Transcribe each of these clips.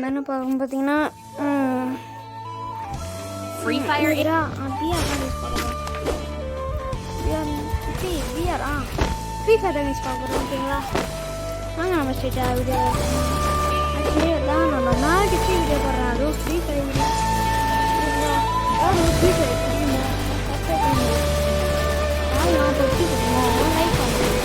என்ன பார்க்கணும் பார்த்தீங்கன்னா ஃப்ரீ ஃபயர் பிஆர் யூஸ் பண்ணுறோம். பிஆர் ஃப்ரீ ஃபயர் தான் யூஸ் பண்ணுறோம். ஓகேங்களா, வாங்க நம்ம ஸ்ட்ரெயிட்டாக வீடியோ ஆக்சுவலி தான் நம்ம நாளைக்கு வீடியோ போடுறேன். அதுவும் free fire video. Free fire like பண்ணுறேன்.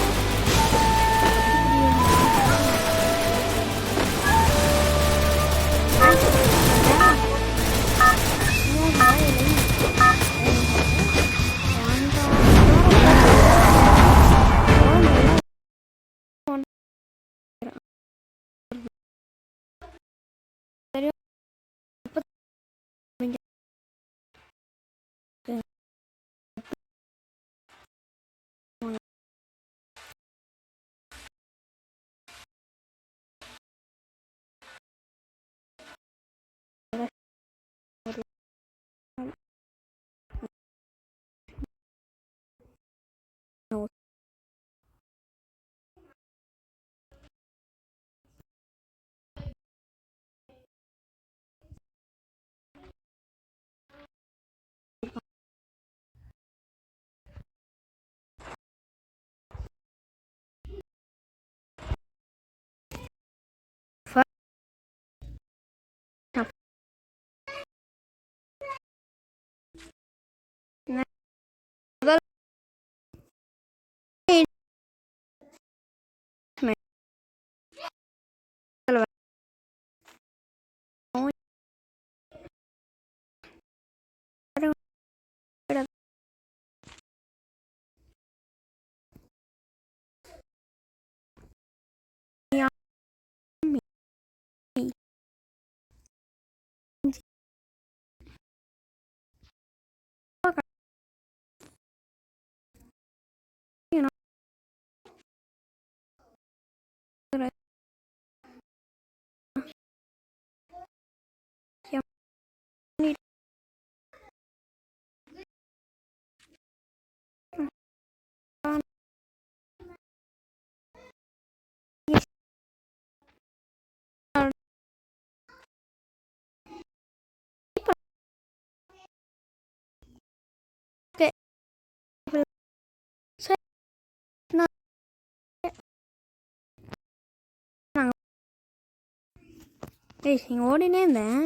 இங்கே ஓடினே இருந்தேன்.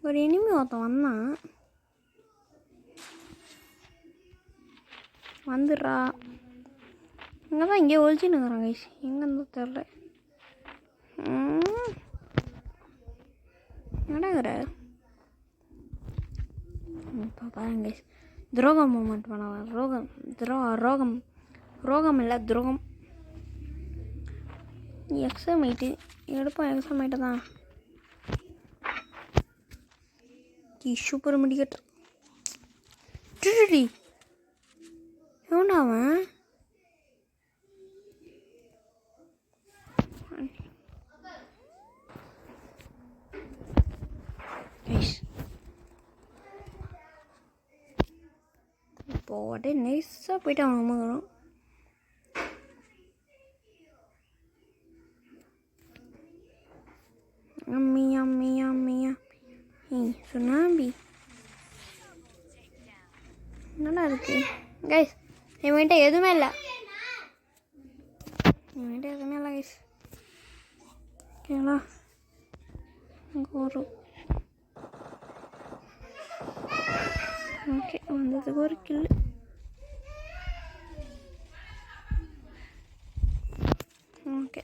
ஒரு இனிமே ஒருத்தன் வந்தான். வந்துடுறா. இங்கே தான் இங்கே ஒழிச்சுன்னு இருக்கிறான் கைஸ். எங்கேருந்து தெரில. நடக்கிற இப்போ பாருங்க கைஸ். துரோகம் மூமெண்ட் பண்ண ரோகம் இல்லை துரோகம். எக்ஸாமைட்டு எடுப்போம். எக்ஸாமைட்டு தான் சூப்பர் மெடிக்கேட்டர். எவனா அவன்? இப்போ உடனே நைஸாக போயிட்டு அவன் அம்மாக்கிறோம். அம்மியா அம்மியா அம்மியா சுனாமி நல்லா இருக்கு கைஸ். என்கிட்ட எதுவுமே இல்லை. கைஸ் ஓகேங்களா. ஒரு ஓகே வந்ததுக்கு ஒரு கில்லு. ஓகே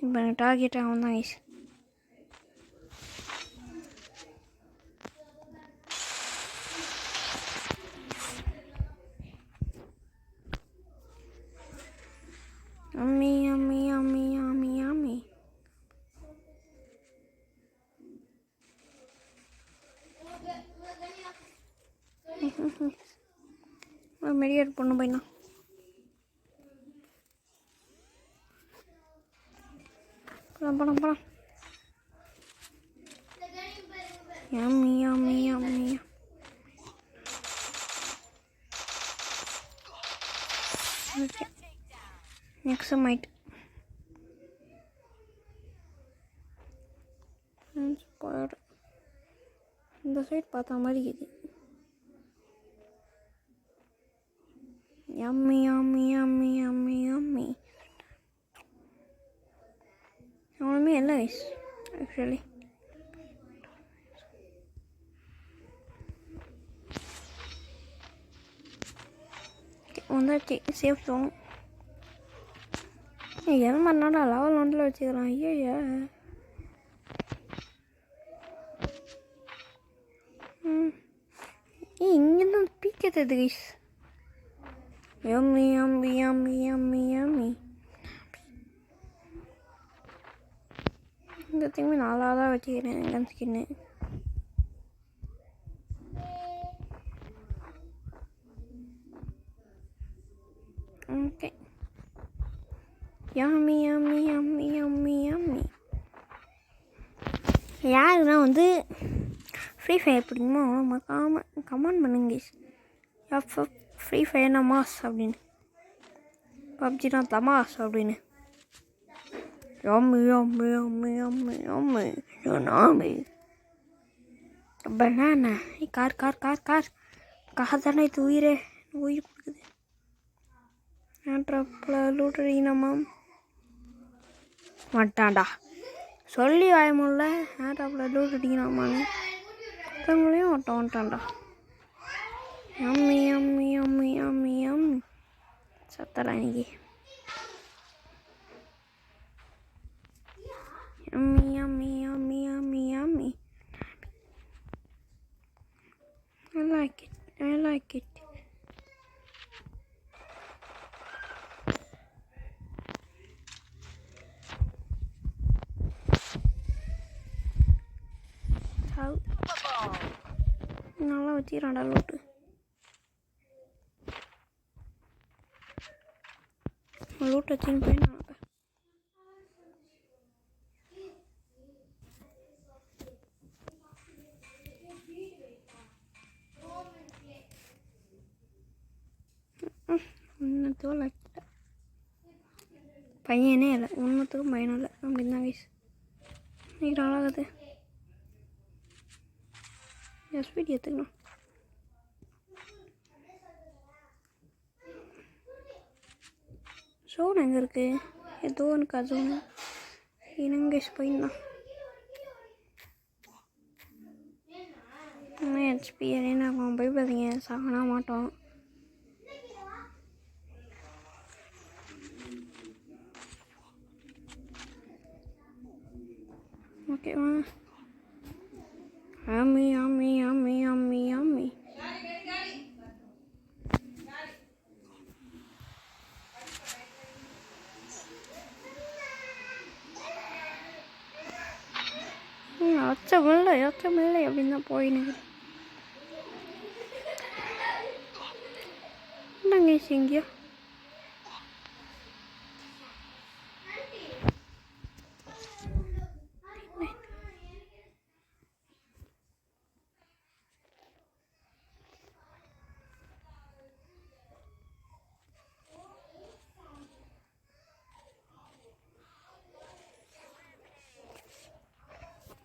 இப்போ எனக்கு டார்கெட் அவன் தான் கைஸ். அம்மி அம்மி அம்மி அம்மி அம்மி மெடிக்கேட் பொண்ணு போயினா போலாம் போலாம். அம்மி அம்மி அம்மி ஓகே நெக்ஸ்ட் மைட் ஸ்பாட் இந்த சைட் பார்த்தா மாதிரி இது yummy yummy yummy yummy yummy ஒன்றுமே இல்லை கைஸ் ஆக்சுவலி வந்தாச்சு சேஃப் ஜோன் எது மறுநாடா லெவல் 1 வச்சுக்கிறான் ஐயா இங்கேருந்து பீக்கிறது guys yummy yummy yummy yummy yummy இந்த திங்கு நாளாக தான் வச்சுக்கிறேன் கன் ஸ்கின்னு okay yummy yummy yummy yummy yummy யாருன்னா வந்து ஃப்ரீ ஃபயர் பிடிக்குமோ மறக்காம கமெண்ட் பண்ணுங்க எஃப்எஃப் ஃப்ரீ ஃபயர்னா மாஸ் அப்படின்னு பப்ஜினா தமாஸ் அப்படின்னு yummy yummy yummy yummy yummy yummy banana car car car car car தானே இது உயிர் கொடுக்குது ஏன்ட்ராப்பில் லூட்டடிங்கம்மா மாட்டான்டா சொல்லி வாய முடியல ஏன்ட்ராப்பில் லூட்டடிங்கம்மான்னு மற்றவங்களையும் வந்துட்டான்டா yummy yummy yummy yummy yummy சத்தரா இன்னைக்கு yummy yummy yummy yummy yummy I like it. I like it. நல்லா வச்சுக்கிறான்டா லோட்டு லோட் வச்சுன்னு போய் நான் ஒன்றுத்துக்கும் லைக் பையனே இல்லை ஒன்றுத்துக்கும் பையனும் இல்லை அப்படின்னு தான் வயசு இன்னைக்கு நாளாகுது எஸ்பிடி எடுத்துக்கணும் ஜோன் எங்கே இருக்குது ஏதோ எனக்கு ஜோனு இனங்கேஷ் போயிடலாம் ஹெச்பி என்ன பயப்படாதீங்க சாகனா மாட்டோம் ஓகேவா yummy yummy yummy yummy yummy அச்சமில்லை அப்படின்னு தான் போயின்னு என்னங்க எங்கேயோ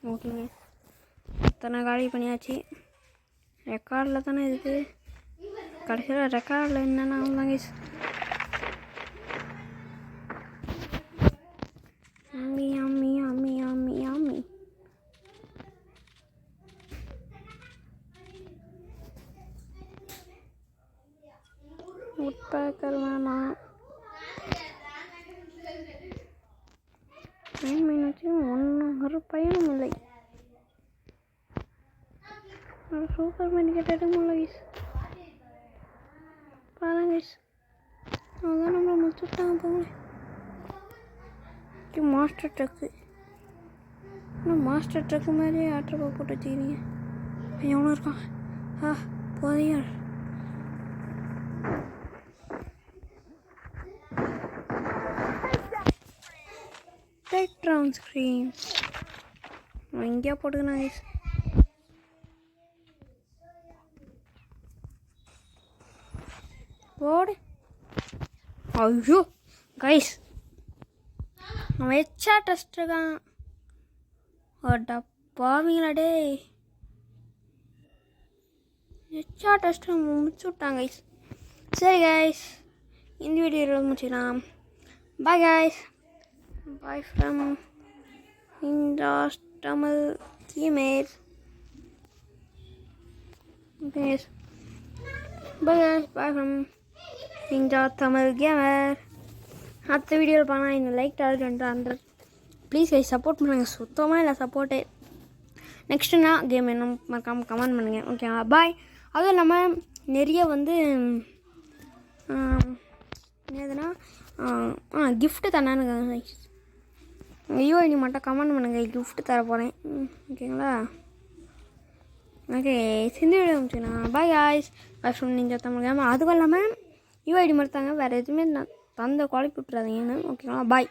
ஓகேங்க இத்தனை காலி பண்ணியாச்சு ரெக்கார்டில் தானே இருக்குது கடைசியில் ரெக்கார்டில் என்னென்ன தாங்க அம்மி அம்மி அம்மி அம்மி அம்மி உட்பேக்கர் வேணாம் மீனாட்சி ஒன்றும் ஒரு பயனும் இல்லை சூப்பர் மெடிக்கெட் எடுக்க முடியல கைஸ் பாருங்க கைஸ் அதான் நம்மளை முடிச்சுட்டாங்க போங்களேன் மாஸ்டர் ட்ரக்கு இன்னும் மாஸ்டர் ட்ரக்கு மாதிரியே ஆட்டரப்பா போட்டு வச்சுக்கிறீங்க எவனும் இருக்கான் போதையா பேக்ரவுண்ட் ஸ்க்ரீன் எங்கேயா போட்டுக்கணும் கைஸ் போடு ஐயோ கைஸ் அவன் எச்சா டெஸ்ட் இருக்கான் பாவீங்களா டேய், ஹெச்ஆ டெஸ்ட்டு முடிச்சு விட்டாங்க கைஸ். சரி கைஸ், இந்த வீடியோ முடிச்சிடலாம். பாய் கைஸ், பாய் ஃப்ரம் இந்தாஸ் Tamil gamer. Yes. Bye guys, bye from Ninja Tamil Gamer. அடுத்த வீடியோவில் பண்ணால் இந்த like target 100. Please guys support பண்ணுங்கள். சுத்தமாக இல்லை சப்போர்ட்டு. நெக்ஸ்ட்டுனா கேம் என்ன மறக்காமல் கமெண்ட் பண்ணுங்கள். ஓகேவா? பாய். அதுவும் இல்லாமல் நிறைய வந்து என்னதுன்னா கிஃப்ட்டு தரானுங்க. யூஐடி மட்டும் கமெண்ட் பண்ணுங்கள், கிஃப்ட்டு தர போகிறேன். ஓகேங்களா? ஓகே, இந்த வீடியோ முடிச்சுக்கலாம். Bye guys, bye from ninja Tamil gamer. அதுவும் இல்லாமல் யூஐடி மட்டும் தாங்க, வேறு எதுவுமே தந்த குழப்பி விட்டுறாதீங்கன்னு. ஓகேங்களா? பாய்.